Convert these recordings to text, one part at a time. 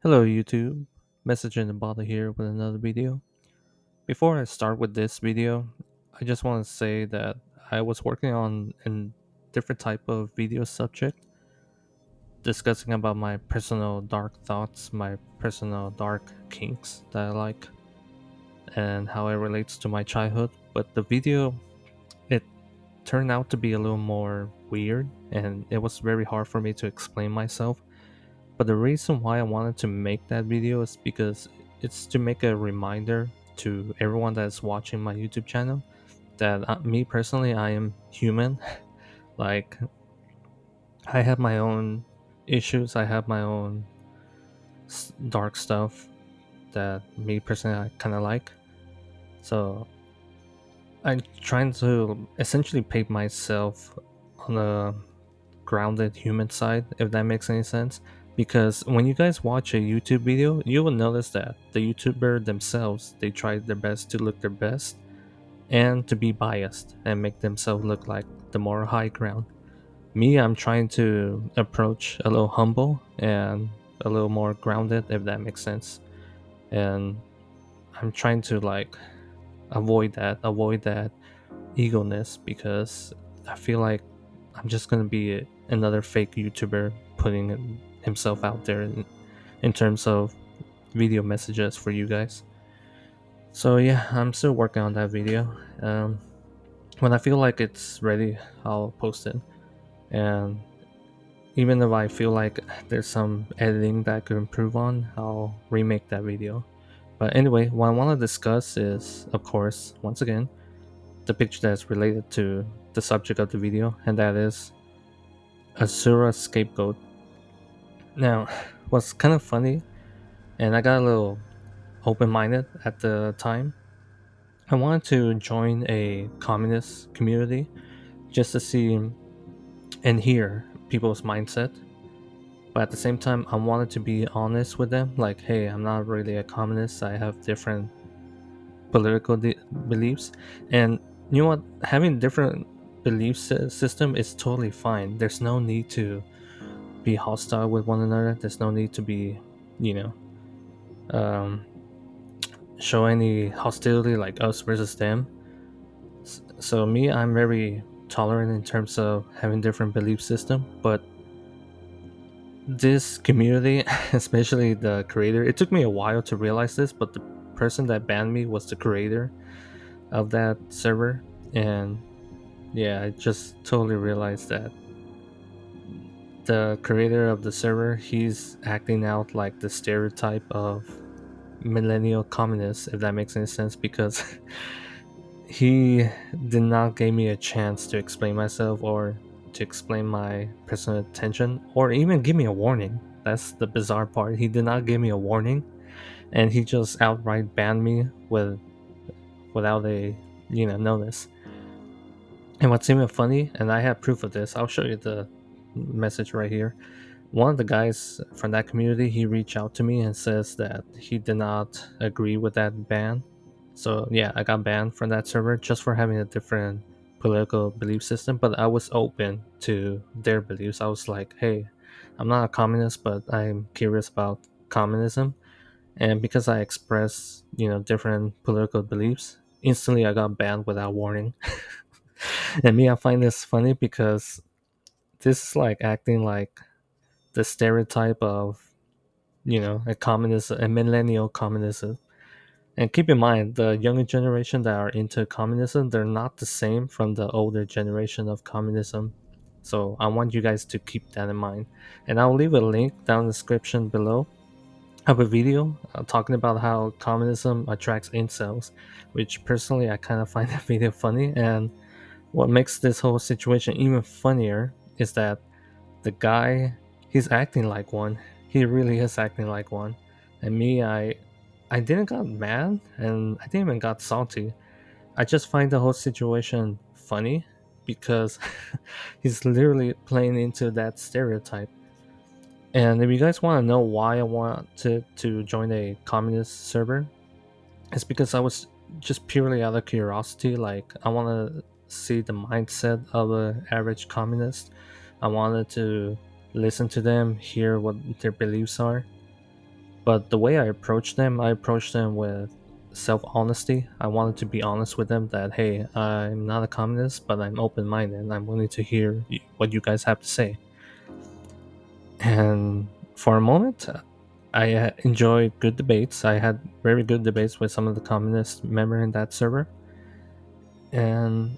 Hello YouTube, Message in the Bottle here with another video. Before I start with this video, I just want to say that I was working on a different type of video subject discussing about my personal dark thoughts, my personal dark kinks that I like, and how it relates to my childhood. But the video, it turned out to be a little more weird, and it was very hard for me to explain myself. But the reason why I wanted to make that video is because it's to make a reminder to everyone that's watching my YouTube channel that me personally, I am human. Like, I have my own issues, I have my own dark stuff that me personally I kind of like. So I'm trying to essentially paint myself on a grounded human side, if that makes any sense. Because when you guys watch a YouTube video, you will notice that the YouTuber themselves, they try their best to look their best and to be biased and make themselves look like the more high ground. Me, I'm trying to approach a little humble and a little more grounded, if that makes sense. And I'm trying to like avoid that egoness, because I feel like I'm just gonna be another fake YouTuber putting himself out there in terms of video messages for you guys. So yeah, I'm still working on that video. When I feel like it's ready, I'll post it. And even if I feel like there's some editing that I could improve on, I'll remake that video. But anyway, what I want to discuss is, of course, once again, the picture that's related to the subject of the video, and that is Asura scapegoat. Now, what's kind of funny, and I got a little open minded at the time, I wanted to join a communist community just to see and hear people's mindset. But at the same time, I wanted to be honest with them, like, hey, I'm not really a communist, I have different political beliefs. And you know what? Having different belief system is totally fine. There's no need to be hostile with one another. There's no need to be, you know, um, show any hostility like us versus them. So me, I'm very tolerant in terms of having different belief system. But this community, especially the creator, it took me a while to realize this, but the person that banned me was the creator of that server. And yeah, I just totally realized that the creator of the server, he's acting out like the stereotype of millennial communist, if that makes any sense, because he did not give me a chance to explain myself or to explain my personal attention or even give me a warning. That's the bizarre part. He did not give me a warning, and he just outright banned me without a notice. And what's even funny, and I have proof of this, I'll show you the message right here. One of the guys from that community, he reached out to me and says that he did not agree with that ban. So yeah, I got banned from that server just for having a different political belief system, but I was open to their beliefs. I was like, hey, I'm not a communist, but I'm curious about communism. And because I expressed, different political beliefs, instantly I got banned without warning. And me, I find this funny because this is like acting like the stereotype of a communist, a millennial communism. And keep in mind, the younger generation that are into communism, they're not the same from the older generation of communism. So I want you guys to keep that in mind. And I'll leave a link down in the description below of a video talking about how communism attracts incels, which personally I kind of find that video funny. And what makes this whole situation even funnier is that the guy, he's acting like one. He really is acting like one. And me, I didn't got mad, and I didn't even got salty. I just find the whole situation funny because he's literally playing into that stereotype. And if you guys want to know why I wanted to join a communist server, it's because I was just purely out of curiosity. Like, I want to see the mindset of an average communist. I wanted to listen to them, hear what their beliefs are. But the way I approached them with self honesty. I wanted to be honest with them that, hey, I'm not a communist, but I'm open minded and I'm willing to hear what you guys have to say. And for a moment, I enjoyed good debates. I had very good debates with some of the communist members in that server. And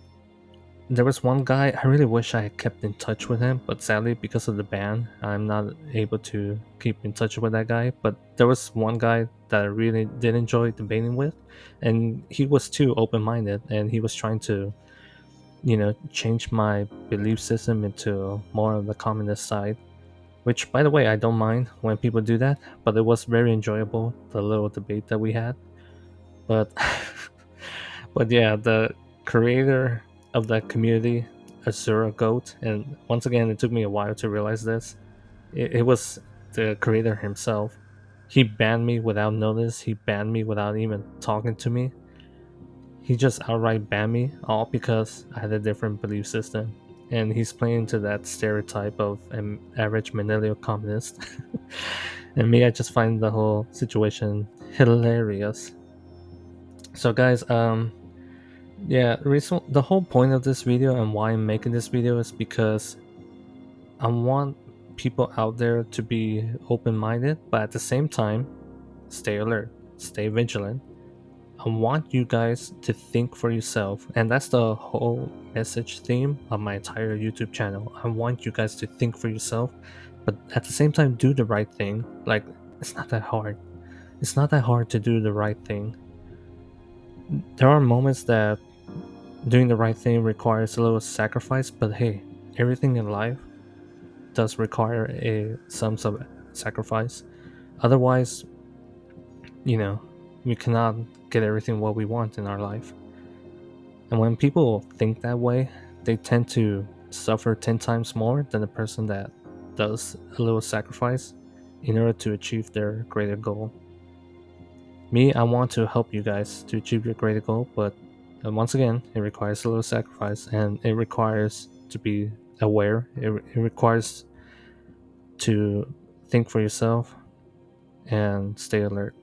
there was one guy, I really wish I had kept in touch with him, but sadly, because of the ban, I'm not able to keep in touch with that guy. But there was one guy that I really did enjoy debating with, and he was too open minded, and he was trying to, change my belief system into more of the communist side. Which, by the way, I don't mind when people do that, but it was very enjoyable, the little debate that we had. But but yeah, the creator of that community, Azura Goat, and once again, it took me a while to realize this. It was the creator himself. He banned me without notice. He banned me without even talking to me. He just outright banned me, all because I had a different belief system. And he's playing to that stereotype of an average millennial communist. And me, I just find the whole situation hilarious. So, guys, yeah, the whole point of this video and why I'm making this video is because I want people out there to be open minded, but at the same time, stay alert, stay vigilant. I want you guys to think for yourself, and that's the whole message theme of my entire YouTube channel. I want you guys to think for yourself, but at the same time, do the right thing. Like, it's not that hard. It's not that hard to do the right thing. There are moments that doing the right thing requires a little sacrifice, but hey, everything in life does require some sort of sacrifice. Otherwise, you know, we cannot get everything what we want in our life. And when people think that way, they tend to suffer 10 times more than the person that does a little sacrifice in order to achieve their greater goal. Me, I want to help you guys to achieve your greater goal, but once again, it requires a little sacrifice and it requires to be aware. It requires to think for yourself and stay alert,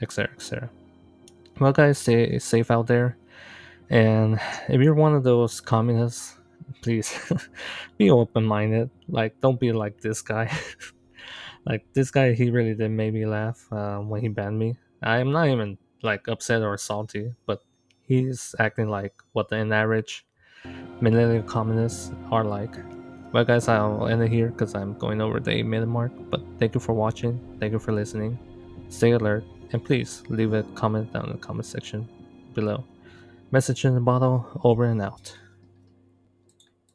etc. etc. Well, guys, stay safe out there. And if you're one of those communists, please be open minded. Like, don't be like this guy. Like, this guy, he really did make me laugh when he banned me. I'm not even like upset or salty, but he's acting like what an average millennial communists are like. Well, guys, I'll end it here because I'm going over the 8-minute mark. But thank you for watching. Thank you for listening. Stay alert. And please leave a comment down in the comment section below. Message in the bottle, over and out.